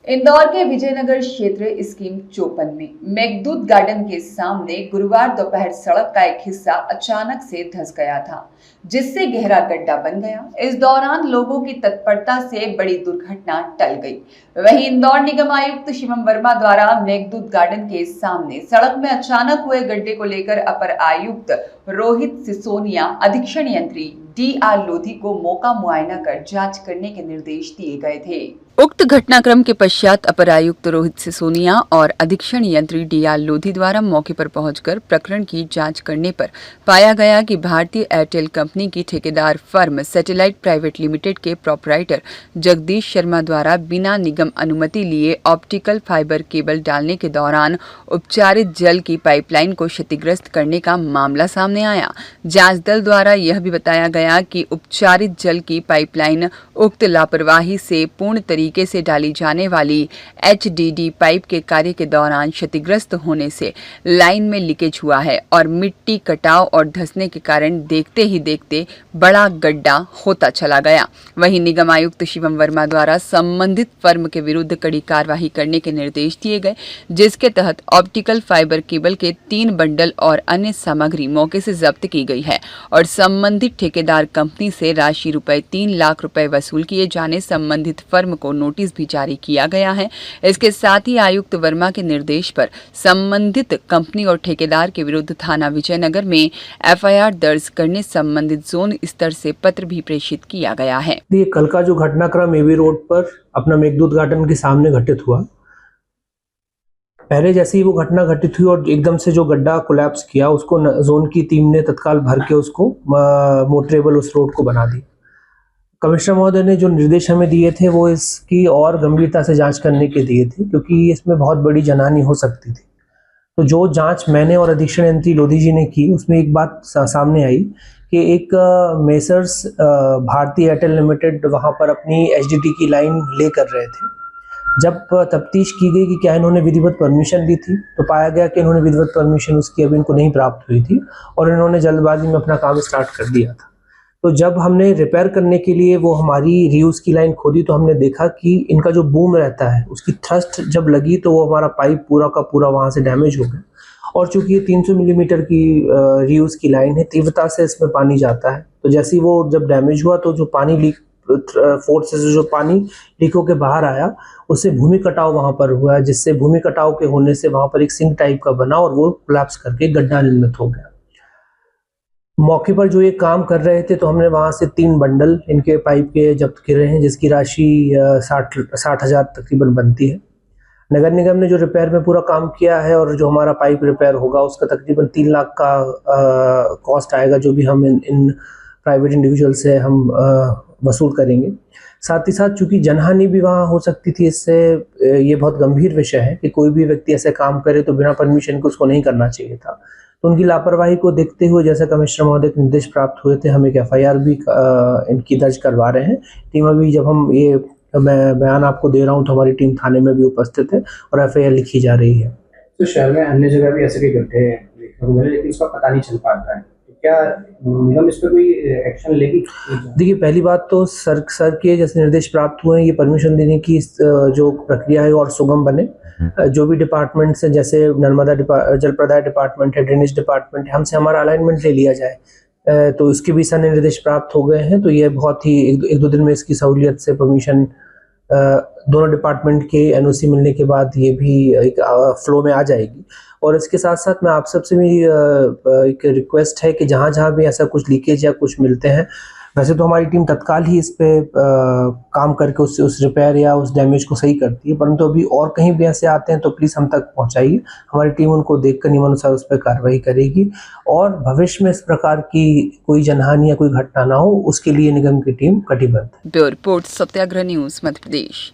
इंदौर के विजयनगर क्षेत्र स्कीम 54 में मेघदूत गार्डन के सामने गुरुवार दोपहर सड़क का एक हिस्सा अचानक से धंस गया था, जिससे गहरा गड्ढा बन गया। इस दौरान लोगों की तत्परता से बड़ी दुर्घटना टल गई। वहीं इंदौर निगम आयुक्त शिवम वर्मा द्वारा मेघदूत गार्डन के सामने सड़क में अचानक हुए गड्ढे को लेकर अपर आयुक्त रोहित सिसोनिया, अधीक्षण यंत्री DR लोधी को मौका मुआयना कर जांच करने के निर्देश दिए गए थे। उक्त घटनाक्रम के पश्चात अपर आयुक्त रोहित सिसोनिया और अधीक्षण यंत्री DR लोधी द्वारा मौके पर पहुंचकर प्रकरण की जांच करने पर पाया गया कि भारतीय एयरटेल कंपनी की ठेकेदार फर्म सैटेलाइट प्राइवेट लिमिटेड के प्रोपराइटर जगदीश शर्मा द्वारा बिना निगम अनुमति लिए ऑप्टिकल फाइबर केबल डालने के दौरान उपचारित जल की पाइपलाइन को क्षतिग्रस्त करने का मामला सामने आया। जांच दल द्वारा यह भी बताया गया कि उपचारित जल की पाइपलाइन उक्त लापरवाही से पूर्ण तरीके से डाली जाने वाली HDD पाइप के कार्य के दौरान क्षतिग्रस्त होने से लाइन में लीकेज हुआ है और मिट्टी कटाव और धंसने के कारण देखते ही देखते बड़ा गड्ढा होता चला गया। वहीं निगम आयुक्त शिवम वर्मा द्वारा संबंधित फर्म के विरुद्ध कड़ी कार्रवाई करने के निर्देश दिए गए, जिसके तहत ऑप्टिकल फाइबर केबल के 3 बंडल और अन्य सामग्री मौके से जब्त की गई है और संबंधित ठेकेदार कंपनी से राशि ₹3 लाख वसूल किए जाने संबंधित फर्म को नोटिस भी जारी किया गया है। इसके साथ ही आयुक्त वर्मा के निर्देश पर संबंधित कंपनी और ठेकेदार के विरुद्ध थाना विजयनगर में FIR दर्ज करने संबंधित जोन स्तर से पत्र भी प्रेषित किया गया है। ये कल का जो घटनाक्रम एवी रोड पर अपना मेघदूत गार्डन के सामने घटित हुआ, पहले जैसे ही वो घटना घटित हुई और एकदम से जो गड्ढा कोलैप्स किया, उसको जोन की टीम ने तत्काल भर के उसको मोटरेबल उस रोड को बना दी। कमिश्नर महोदय ने जो निर्देश हमें दिए थे वो इसकी और गंभीरता से जांच करने के दिए थे, क्योंकि इसमें बहुत बड़ी जनहानि हो सकती थी। तो जो जांच मैंने और अधीक्षण यंत्री लोधी जी ने की, उसमें एक बात सामने आई कि एक मेसर्स भारतीय एयरटेल लिमिटेड वहां पर अपनी HDD की लाइन ले कर रहे थे। जब तफ्तीश की गई कि क्या इन्होंने विधिवत परमिशन ली थी, तो पाया गया कि इन्होंने विधिवत परमिशन उसकी अभी इनको नहीं प्राप्त हुई थी और इन्होंने जल्दबाजी में अपना काम स्टार्ट कर दिया था। तो जब हमने रिपेयर करने के लिए वो हमारी रीयूज की लाइन खोदी, तो हमने देखा कि इनका जो बूम रहता है उसकी थ्रस्ट जब लगी तो वो हमारा पाइप पूरा का पूरा वहाँ से डैमेज हो गया। और चूंकि ये 300 मिलीमीटर की रीयूज की लाइन है, तीव्रता से इसमें पानी जाता है, तो जैसे ही वो जब डैमेज हुआ तो जो पानी लीक फोर्स से जो पानी लीक होकर बाहर आया, उससे भूमि कटाव वहाँ पर हुआ है, जिससे भूमि कटाव के होने से वहाँ पर एक सिंक टाइप का बना और वो कोलैप्स करके गड्ढा निर्मित हो गया। मौके पर जो ये काम कर रहे थे, तो हमने वहां से 3 बंडल इनके पाइप के जब्त किए हैं, जिसकी राशि 60,000 तकरीबन बनती है। नगर निगम ने जो रिपेयर में पूरा काम किया है और जो हमारा पाइप रिपेयर होगा उसका तकरीबन 3 लाख का कॉस्ट आएगा, जो भी हम इन प्राइवेट इंडिविजुअल से हम वसूल करेंगे। साथ ही साथ चूंकि जनहानि भी वहाँ हो सकती थी, इससे ये बहुत गंभीर विषय है कि कोई भी व्यक्ति ऐसे काम करे तो बिना परमिशन के उसको नहीं करना चाहिए था। तो उनकी लापरवाही को देखते हुए जैसे कमिश्नर महोदय के निर्देश प्राप्त हुए थे, हम एक FIR भी इनकी दर्ज करवा रहे हैं। टीम अभी जब हम ये मैं बयान आपको दे रहा हूँ तो हमारी टीम थाने में भी उपस्थित है और FIR लिखी जा रही है। तो शहर में अन्य जगह भी ऐसे कई गड्ढे देखने को मिले, लेकिन इसका पता नहीं चल पाता है, तो क्या निगम इस पर कोई एक्शन लेगी? देखिए, पहली बात तो सर के जैसे निर्देश प्राप्त हुए हैं, ये परमिशन देने की जो प्रक्रिया है और सुगम बने। जो भी डिपार्टमेंट्स हैं, जैसे नर्मदा जल प्रदाय डिपार्टमेंट है, ड्रेनेज डिपार्टमेंट है, हमसे हमारा अलाइनमेंट ले लिया जाए, तो इसके भी निर्देश प्राप्त हो गए हैं। तो ये बहुत ही एक दो दिन में इसकी सहूलियत से परमिशन दोनों डिपार्टमेंट के NOC मिलने के बाद ये भी एक फ्लो में आ जाएगी। और इसके साथ साथ मैं आप सबसे भी एक रिक्वेस्ट है कि जहाँ जहाँ भी ऐसा कुछ लीकेज या कुछ मिलते हैं, वैसे तो हमारी टीम तत्काल ही इस पे काम करके उस रिपेयर या उस डैमेज को सही करती है, परंतु अभी और कहीं भी ऐसे आते हैं तो प्लीज़ हम तक पहुंचाइए। हमारी टीम उनको देखकर नियमानुसार उस पर कार्रवाई करेगी और भविष्य में इस प्रकार की कोई जनहानि या कोई घटना ना हो, उसके लिए निगम की टीम कटिबद्ध है। ब्यूरो रिपोर्ट, सत्याग्रह न्यूज़, मध्य प्रदेश।